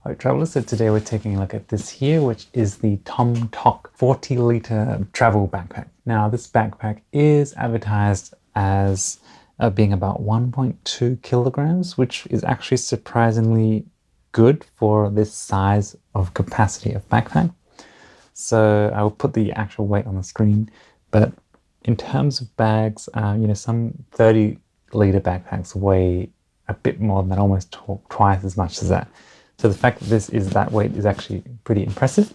Alright travelers, so today we're taking a look at this here, which is the tomtoc 40-litre travel backpack. Now this backpack is advertised as being about 1.2 kilograms, which is actually surprisingly good for this size of capacity of backpack. So I will put the actual weight on the screen, but in terms of bags, some 30-litre backpacks weigh a bit more than that, almost twice as much as that. So the fact that this is that weight is actually pretty impressive.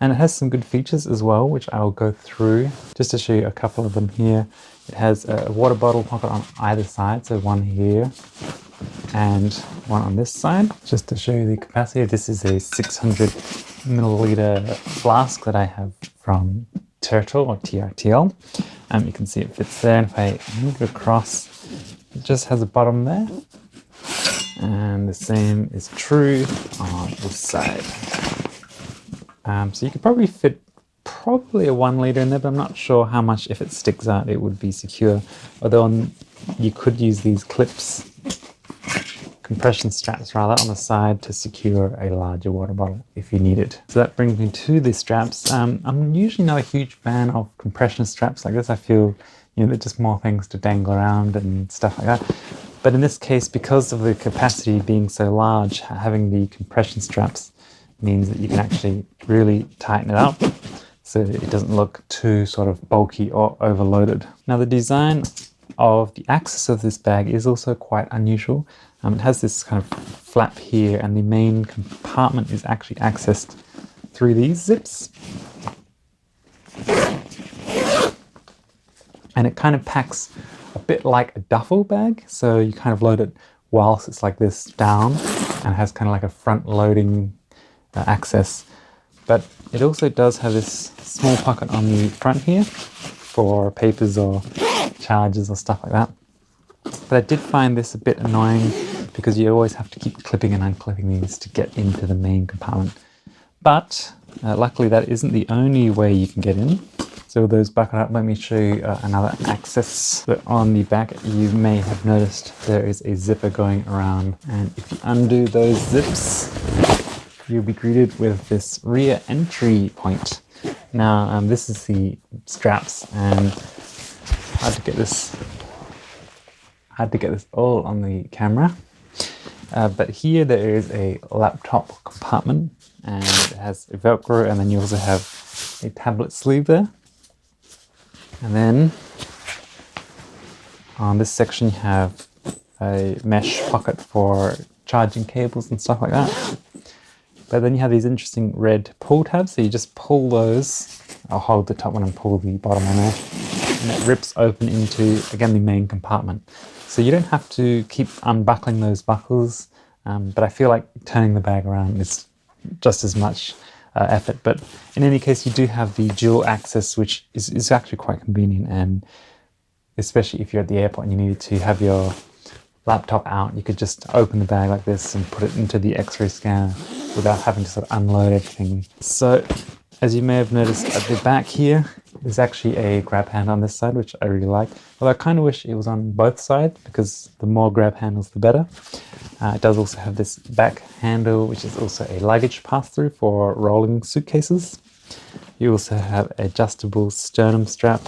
And it has some good features as well, which I will go through just to show you a couple of them here. It has a water bottle pocket on either side, so one here and one on this side. Just to show you the capacity, this is a 600 milliliter flask that I have from Turtle or TRTL. You can see it fits there, and if I move it across, it just has a bottom there. And the same is true on this side. So you could probably fit a 1 liter in there, but I'm not sure how much, if it sticks out, it would be secure. Although you could use these compression straps rather, on the side to secure a larger water bottle if you need it. So that brings me to the straps. I'm usually not a huge fan of compression straps like this. I feel, they're just more things to dangle around and stuff like that. But in this case, because of the capacity being so large, having the compression straps means that you can actually really tighten it up so it doesn't look too sort of bulky or overloaded. Now the design of the axis of this bag is also quite unusual. It has this kind of flap here, and the main compartment is actually accessed through these zips. And it kind of packs a bit like a duffel bag, so you kind of load it whilst it's like this down, and has kind of like a front loading access. But it also does have this small pocket on the front here for papers or chargers or stuff like that. But I did find this a bit annoying because you always have to keep clipping and unclipping these to get into the main compartment. But luckily that isn't the only way you can get in. So with those buckled up, let me show you another access. So on the back, you may have noticed there is a zipper going around. And if you undo those zips, you'll be greeted with this rear entry point. Now, this is the straps, and I had to get this all on the camera. But here there is a laptop compartment, and it has a Velcro, and then you also have a tablet sleeve there. And then on this section you have a mesh pocket for charging cables and stuff like that. But then you have these interesting red pull tabs, so you just pull those. I'll hold the top one and pull the bottom one there, and it rips open into, again, the main compartment. So you don't have to keep unbuckling those buckles, but I feel like turning the bag around is just as much effort. But in any case, you do have the dual access, which is actually quite convenient, and especially if you're at the airport and you needed to have your laptop out, you could just open the bag like this and put it into the X-ray scanner without having to sort of unload everything. So as you may have noticed at the back here, there's actually a grab handle on this side, which I really like. Although I kind of wish it was on both sides, because the more grab handles, the better. It does also have this back handle, which is also a luggage pass-through for rolling suitcases. You also have an adjustable sternum strap,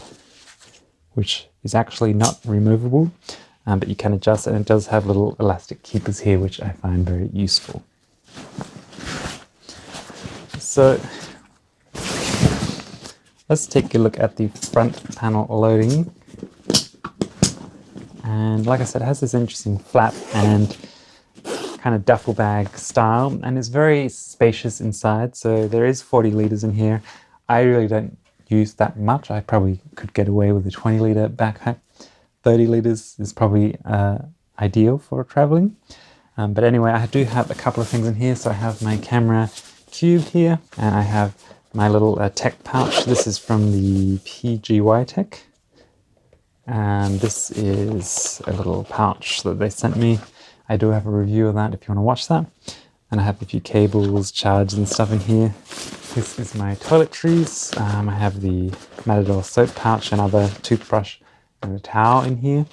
which is actually not removable, but you can adjust it, and it does have little elastic keepers here, which I find very useful. So let's take a look at the front panel loading. And like I said, it has this interesting flap and kind of duffel bag style, and it's very spacious inside. So there is 40 liters in here. I really don't use that much. I probably could get away with a 20-liter backpack. 30 liters is probably ideal for traveling. But anyway, I do have a couple of things in here. So I have my camera cube here, and I have my little tech pouch. This is from the PGY Tech. And this is a little pouch that they sent me. I do have a review of that if you want to watch that. And I have a few cables, chargers and stuff in here. This is my toiletries. I have the Matador soap pouch, another toothbrush and a towel in here.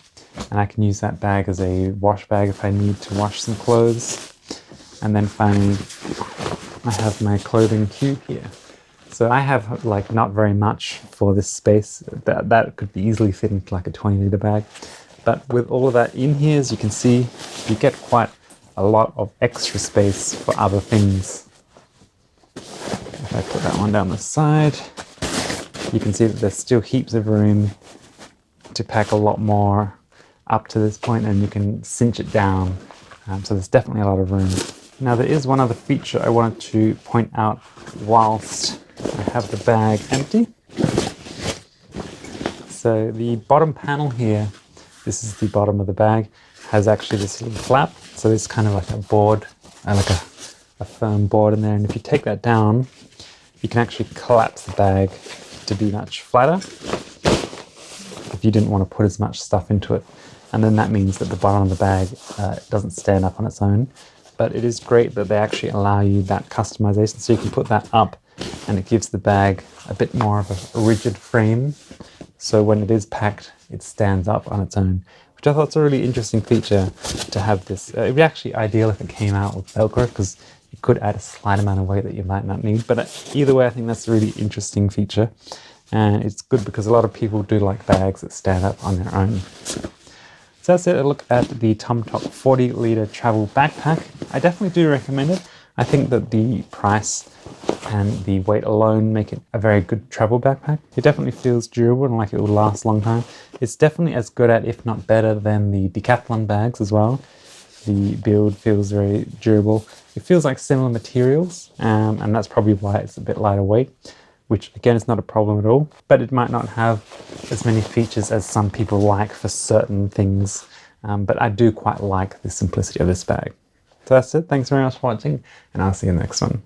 And I can use that bag as a wash bag if I need to wash some clothes. And then finally, I have my clothing cube here. So I have like not very much for this space. That could be easily fit into like a 20-liter bag. But with all of that in here, as you can see, you get quite a lot of extra space for other things. If I put that one down the side, you can see that there's still heaps of room to pack a lot more up to this point, and you can cinch it down. So there's definitely a lot of room. Now there is one other feature I wanted to point out whilst I have the bag empty. So the bottom panel here, this is the bottom of the bag, has actually this little flap. So it's kind of like a board, like a firm board in there. And if you take that down, you can actually collapse the bag to be much flatter if you didn't want to put as much stuff into it. And then that means that the bottom of the bag doesn't stand up on its own. But it is great that they actually allow you that customization. So you can put that up and it gives the bag a bit more of a rigid frame. So when it is packed, it stands up on its own, which I thought was a really interesting feature to have this. It would be actually ideal if it came out with Velcro, because you could add a slight amount of weight that you might not need. But either way, I think that's a really interesting feature. And it's good because a lot of people do like bags that stand up on their own. So that's it, a look at the tomtoc 40-liter travel backpack. I definitely do recommend it. I think that the price and the weight alone make it a very good travel backpack. It definitely feels durable and like it will last a long time. It's definitely as good at, if not better than, the Decathlon bags as well. The build feels very durable. It feels like similar materials, and that's probably why it's a bit lighter weight, which again is not a problem at all, but it might not have as many features as some people like for certain things. But I do quite like the simplicity of this bag. So that's it. Thanks very much for watching, and I'll see you in the next one.